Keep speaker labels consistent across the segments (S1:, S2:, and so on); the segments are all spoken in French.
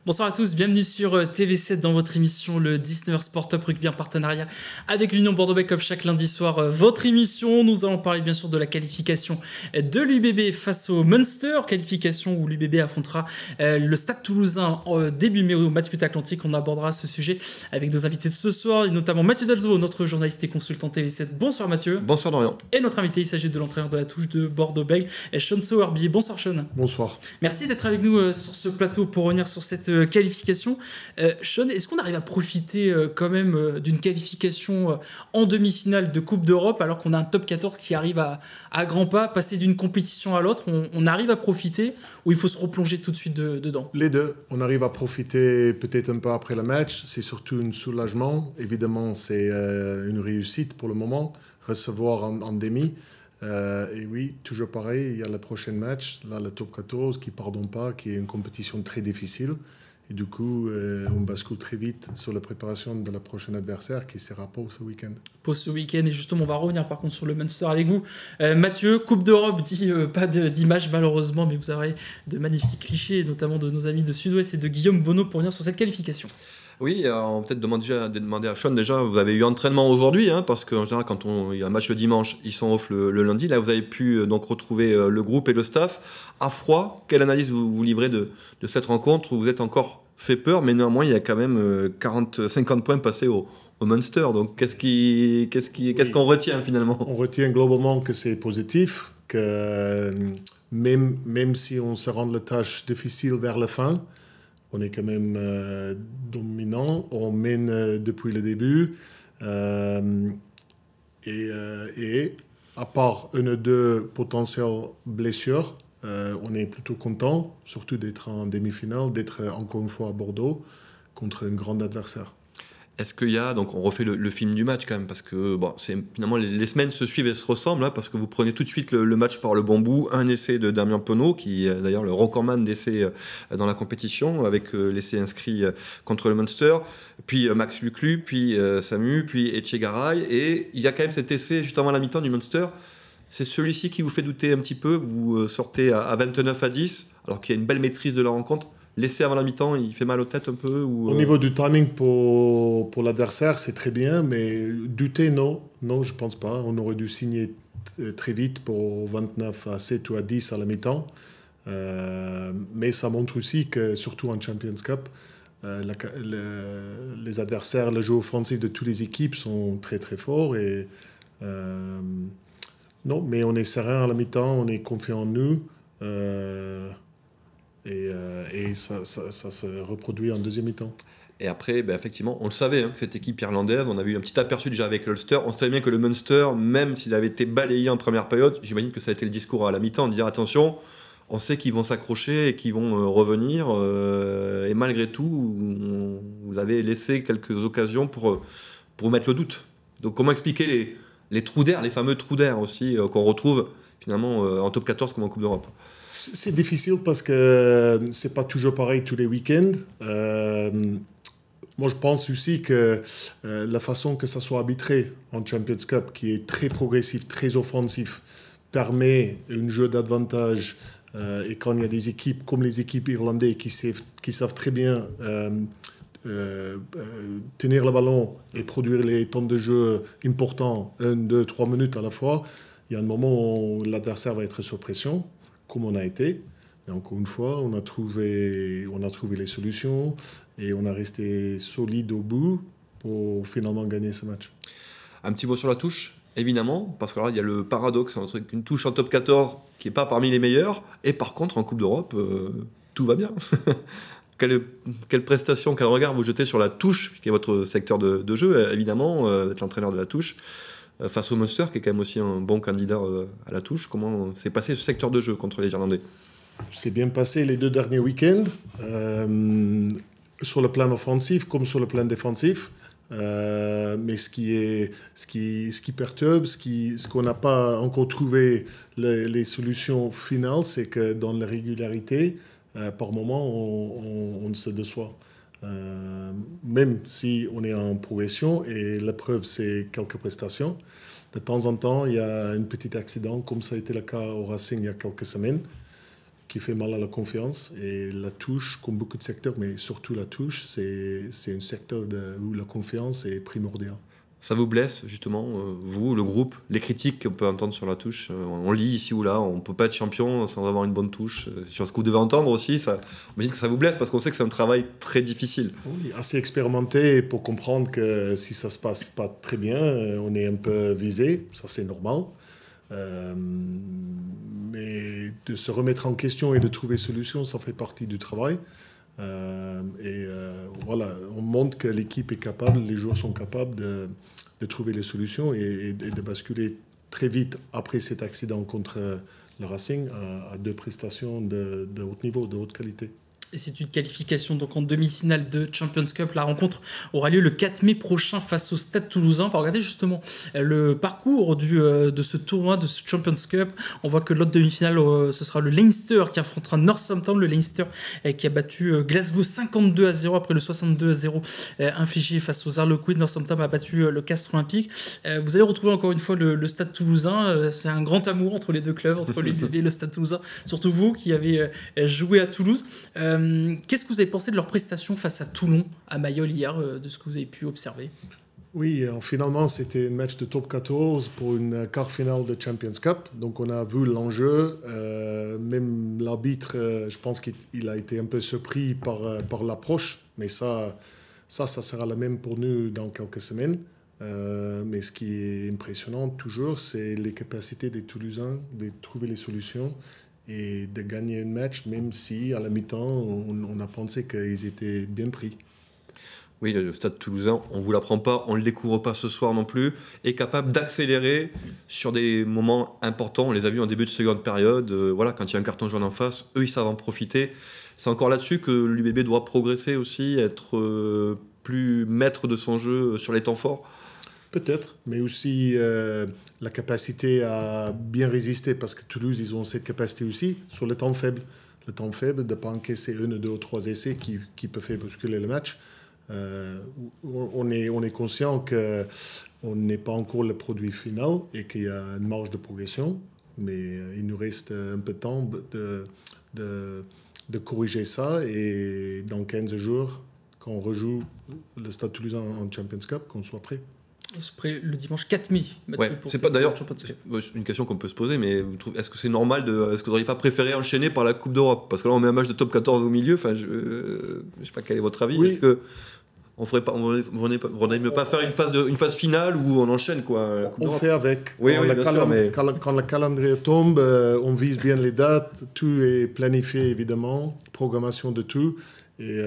S1: Bonsoir à tous, bienvenue sur TV7 dans votre émission le 19h Sport Top Rugby en partenariat avec l'Union Bordeaux-Bègles comme chaque lundi soir. Votre émission, nous allons parler bien sûr de la qualification de l'UBB face au Munster, qualification où l'UBB affrontera le Stade Toulousain début mai au match but atlantique. On abordera ce sujet avec nos invités de ce soir, et notamment Mathieu Delzo, notre journaliste et consultant TV7. Bonsoir Mathieu.
S2: Bonsoir Dorian.
S1: Et notre invité, il s'agit de l'entraîneur de la touche de Bordeaux-Bègles, Sean Sowerby. Bonsoir Sean.
S3: Bonsoir.
S1: Merci d'être avec nous sur ce plateau pour revenir sur cette qualification. Sean, est-ce qu'on arrive à profiter quand même d'une qualification en demi-finale de Coupe d'Europe alors qu'on a un top 14 qui arrive à grands pas, passer d'une compétition à l'autre, on arrive à profiter ou il faut se replonger tout de suite dedans?
S3: Les deux. On arrive à profiter peut-être un peu après le match. C'est surtout un soulagement. Évidemment, c'est une réussite pour le moment, recevoir en demi. Et oui, toujours pareil, il y a le prochain match, là, le top 14, qui pardonne pas, qui est une compétition très difficile. Et du coup, on bascule très vite sur la préparation de la prochaine adversaire, qui sera Pau ce week-end.
S1: Pau ce week-end, et justement, on va revenir par contre sur le Munster avec vous. Mathieu, Coupe d'Europe, dit pas d'image malheureusement, mais vous avez de magnifiques clichés, notamment de nos amis de Sud-Ouest et de Guillaume Bonneau pour venir sur cette qualification.
S2: Oui, on peut-être demander à Sean déjà, vous avez eu entraînement aujourd'hui, parce qu'en général, quand il y a un match le dimanche, ils sont off le lundi. Là, vous avez pu donc retrouver le groupe et le staff à froid. Quelle analyse vous livrez de cette rencontre où vous êtes encore fait peur, mais néanmoins, il y a quand même 50 points passés au Munster. Donc, qu'est-ce qu'on retient finalement?
S3: On retient globalement que c'est positif, que même si on se rend la tâche difficile vers la fin, on est quand même dominant, on mène depuis le début. Et à part une ou deux potentielles blessures, on est plutôt content, surtout d'être en demi-finale, d'être encore une fois à Bordeaux contre un grand adversaire.
S2: Est-ce qu'il y a, donc on refait le film du match quand même, parce que bon, finalement les semaines se suivent et se ressemblent, parce que vous prenez tout de suite le match par le bon bout, un essai de Damien Penaud, qui est d'ailleurs le recordman d'essais dans la compétition, avec l'essai inscrit contre le Munster, puis Max Luclu, puis Samu, puis Etchegaray, et il y a quand même cet essai juste avant la mi-temps du Munster. C'est celui-ci qui vous fait douter un petit peu, vous sortez à 29-10, alors qu'il y a une belle maîtrise de la rencontre. L'essai avant la mi-temps, il fait mal aux têtes un peu
S3: Au niveau du timing pour l'adversaire, c'est très bien, mais douter, non, je ne pense pas. On aurait dû signer très vite pour 29-7 ou à 10 à la mi-temps. Mais ça montre aussi que, surtout en Champions Cup, les adversaires, le jeu offensif de toutes les équipes sont très très forts. Non, mais on est serein à la mi-temps, on est confiant en nous. Et ça se reproduit en deuxième mi-temps.
S2: Et après, effectivement, on le savait, que cette équipe irlandaise, on avait eu un petit aperçu déjà avec l'Ulster, on savait bien que le Munster, même s'il avait été balayé en première période, j'imagine que ça a été le discours à la mi-temps, de dire attention, on sait qu'ils vont s'accrocher et qu'ils vont revenir, et malgré tout, vous avez laissé quelques occasions pour mettre le doute. Donc comment expliquer les trous d'air, les fameux trous d'air aussi, qu'on retrouve finalement en top 14 comme en Coupe d'Europe?
S3: C'est difficile parce que c'est pas toujours pareil tous les week-ends. Moi, je pense aussi que la façon que ça soit arbitré en Champions Cup, qui est très progressif, très offensif, permet un jeu d'avantage. Et quand il y a des équipes comme les équipes irlandaises qui savent très bien tenir le ballon et produire les temps de jeu importants, 1, 2, 3 minutes à la fois, il y a un moment où l'adversaire va être sous pression, comme on a été. Et encore une fois, on a trouvé les solutions et on a resté solide au bout pour finalement gagner ce match.
S2: Un petit mot sur la touche, évidemment, parce que là, il y a le paradoxe entre une touche en top 14 qui n'est pas parmi les meilleures, et par contre, en Coupe d'Europe, tout va bien. Quelle prestation, quel regard vous jetez sur la touche, qui est votre secteur de jeu, évidemment, d'être l'entraîneur de la touche, face au Munster, qui est quand même aussi un bon candidat à la touche. Comment s'est passé ce secteur de jeu contre les Irlandais?
S3: C'est bien passé les 2 derniers week-ends, sur le plan offensif comme sur le plan défensif. Mais ce qui perturbe, ce qu'on n'a pas encore trouvé les solutions finales, c'est que dans la régularité, par moment, on se déçoit. Même si on est en progression, et la preuve, c'est quelques prestations. De temps en temps, il y a un petit accident, comme ça a été le cas au Racing il y a quelques semaines, qui fait mal à la confiance. Et la touche, comme beaucoup de secteurs, mais surtout la touche, c'est un secteur où la confiance est primordiale.
S2: Ça vous blesse, justement, vous, le groupe, les critiques qu'on peut entendre sur la touche? On lit ici ou là, on ne peut pas être champion sans avoir une bonne touche. Sur ce que vous devez entendre aussi, ça, on me dit que ça vous blesse parce qu'on sait que c'est un travail très difficile.
S3: Oui, assez expérimenté pour comprendre que si ça ne se passe pas très bien, on est un peu visé. Ça, c'est normal. Mais de se remettre en question et de trouver solution, ça fait partie du travail. Voilà, on montre que l'équipe est capable, les joueurs sont capables de trouver les solutions et de basculer très vite après cet accident contre le Racing à deux prestations de haut niveau, de haute qualité.
S1: Et c'est une qualification donc en demi-finale de Champions Cup. La rencontre aura lieu le 4 mai prochain face au Stade Toulousain. On va regarder justement le parcours de ce tournoi, de ce Champions Cup. On voit que l'autre demi-finale, ce sera le Leinster qui affrontera Northampton. Le Leinster qui a battu Glasgow 52-0 après le 62-0 infligé face aux Harlequins. Northampton a battu le Castres Olympique. Vous allez retrouver encore une fois le Stade Toulousain. C'est un grand amour entre les deux clubs, entre l'UBB et le Stade Toulousain. Surtout vous qui avez joué à Toulouse. Qu'est-ce que vous avez pensé de leur prestation face à Toulon, à Mayol hier, de ce que vous avez pu observer?
S3: Oui, finalement, c'était un match de top 14 pour une quart finale de Champions Cup. Donc, on a vu l'enjeu. Même l'arbitre, je pense qu'il a été un peu surpris par l'approche. Mais ça sera la même pour nous dans quelques semaines. Mais ce qui est impressionnant toujours, c'est les capacités des Toulousains de trouver les solutions et de gagner un match, même si à la mi-temps, on a pensé qu'ils étaient bien pris.
S2: Oui, le Stade Toulousain, on ne vous l'apprend pas, on ne le découvre pas ce soir non plus, est capable d'accélérer sur des moments importants. On les a vus en début de seconde période. Voilà, quand il y a un carton jaune en face, eux, ils savent en profiter. C'est encore là-dessus que l'UBB doit progresser aussi, être plus maître de son jeu sur les temps forts.
S3: Peut-être, mais aussi la capacité à bien résister, parce que Toulouse, ils ont cette capacité aussi sur le temps faible. Le temps faible, de ne pas encaisser 1, 2 ou 3 essais qui peuvent faire bousculer le match. On est conscient qu'on n'est pas encore le produit final et qu'il y a une marge de progression, mais il nous reste un peu de temps de corriger ça, et dans 15 jours, quand on rejoue le Stade Toulousain en Champions Cup, qu'on soit prêt.
S1: Le dimanche 4 mai.
S2: Ouais, c'est pas d'ailleurs une question qu'on peut se poser, mais est-ce que c'est normal est-ce que vous n'auriez pas préféré enchaîner par la Coupe d'Europe? Parce que là, on met un match de top 14 au milieu. Enfin, je sais pas quel est votre avis. Oui. Est-ce que on n'aimerait pas faire une phase finale où on enchaîne quoi?
S3: On fait avec.
S2: Oui,
S3: quand le calendrier tombe, on vise bien les dates. Tout est planifié évidemment, programmation de tout. Et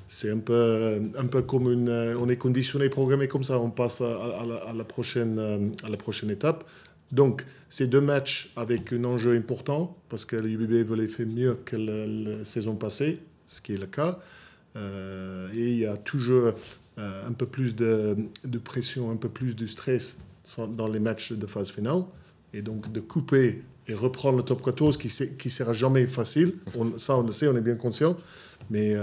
S3: c'est un peu comme on est conditionné, programmé comme ça, on passe à la prochaine étape. Donc, c'est 2 matchs avec un enjeu important, parce que l'UBB voulait faire mieux que la saison passée, ce qui est le cas. Et il y a toujours un peu plus de pression, un peu plus de stress dans les matchs de phase finale. Et donc, de couper et reprendre le top 14, qui ne sera jamais facile, ça on le sait, on est bien conscient. Mais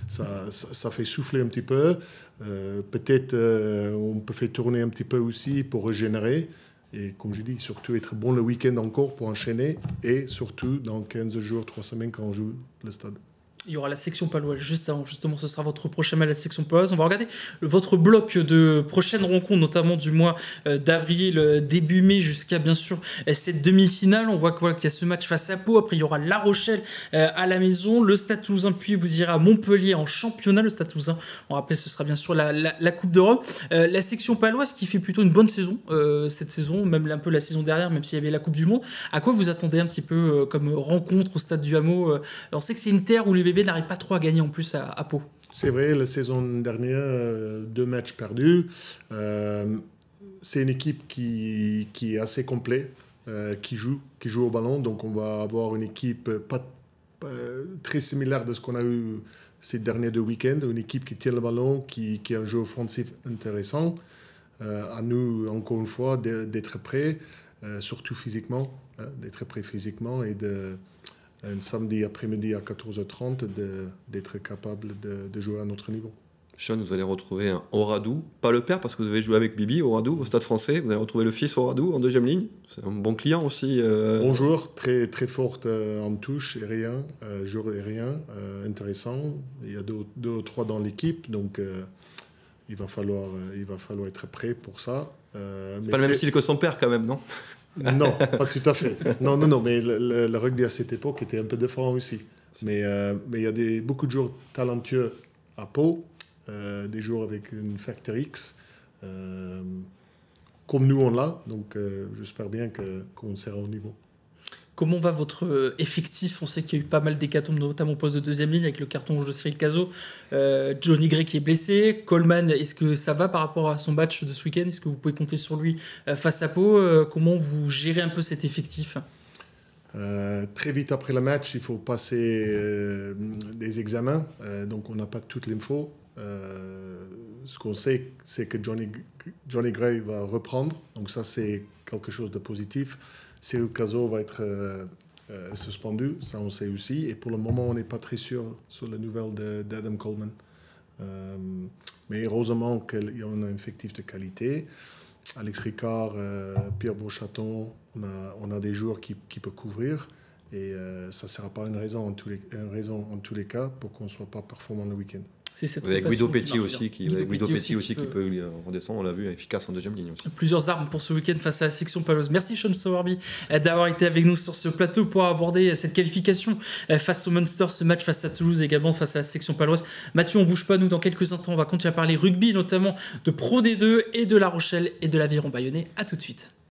S3: ça fait souffler un petit peu. Peut-être on peut faire tourner un petit peu aussi pour régénérer. Et comme je dis, surtout être bon le week-end encore pour enchaîner. Et surtout dans 15 jours, 3 semaines quand on joue le stade.
S1: Il y aura la section paloise juste avant, justement, ce sera votre prochain match à la section paloise. On va regarder votre bloc de prochaines rencontres, notamment du mois d'avril, début mai, jusqu'à bien sûr cette demi-finale. On voit qu'il y a ce match face à Pau. Après, il y aura La Rochelle à la maison. Le Stade Toulousain, puis vous irez à Montpellier en championnat. Le Stade Toulousain, on rappelle, ce sera bien sûr la Coupe d'Europe. La section paloise qui fait plutôt une bonne saison cette saison, même un peu la saison dernière, même s'il y avait la Coupe du Monde. À quoi vous attendez un petit peu comme rencontre au Stade du Hameau? Alors, on sait que c'est une terre où les bébés n'arrive pas trop à gagner en plus à Pau.
S3: C'est vrai, la saison dernière, 2 matchs perdus. C'est une équipe qui est assez complète, qui joue au ballon. Donc on va avoir une équipe pas très similaire de ce qu'on a eu ces derniers 2 week-ends. Une équipe qui tient le ballon, qui a un jeu offensif intéressant. À nous, encore une fois, d'être prêts, surtout physiquement, d'être prêts physiquement et un samedi après-midi à 14h30 d'être capable de jouer à notre niveau.
S2: Sean, vous allez retrouver un Oradou, pas le père parce que vous avez joué avec Bibi, Oradou, au Stade Français. Vous allez retrouver le fils Oradou en deuxième ligne. C'est un bon client aussi.
S3: Bon joueur, très, très forte en touche aérien, joueur aérien, intéressant. Il y a deux ou trois dans l'équipe, donc il va falloir être prêt pour ça.
S2: C'est pas le même style que son père quand même, non?
S3: Non, pas tout à fait. Non, mais le rugby à cette époque était un peu différent aussi. Mais il y a beaucoup de joueurs talentueux à Pau. Des joueurs avec une Factor X, comme nous on l'a, donc j'espère bien qu'on sera au niveau.
S1: Comment va votre effectif? On sait qu'il y a eu pas mal d'hécatombes, notamment au poste de deuxième ligne avec le carton rouge de Cyril Cazot. Johnny Gray qui est blessé. Coleman, est-ce que ça va par rapport à son match de ce week-end? Est-ce que vous pouvez compter sur lui face à Pau? Comment vous gérez un peu cet effectif?
S3: Très vite après le match, il faut passer des examens, donc on n'a pas toute l'info. Ce qu'on sait, c'est que Johnny Gray va reprendre, donc ça c'est quelque chose de positif. Cyril Cazot va être suspendu, ça on sait aussi. Et pour le moment, on n'est pas très sûr sur la nouvelle d'Adam Coleman. Mais heureusement qu'il y a un effectif de qualité. Alex Ricard, Pierre Beauchaton, on a des joueurs qui peuvent couvrir. Et ça ne sera pas une raison en tous les cas pour qu'on ne soit pas performant le week-end.
S2: Avec Guido Petit aussi qui peut redescendre, on l'a vu, efficace en deuxième ligne aussi.
S1: Plusieurs armes pour ce week-end face à la section paloise. Merci Sean Sowerby d'avoir été avec nous sur ce plateau pour aborder cette qualification face au Munster, ce match face à Toulouse, également face à la section paloise. Mathieu, on bouge pas, nous dans quelques instants, on va continuer à parler rugby, notamment de Pro D2 et de La Rochelle et de l'Aviron Bayonnais. À tout de suite.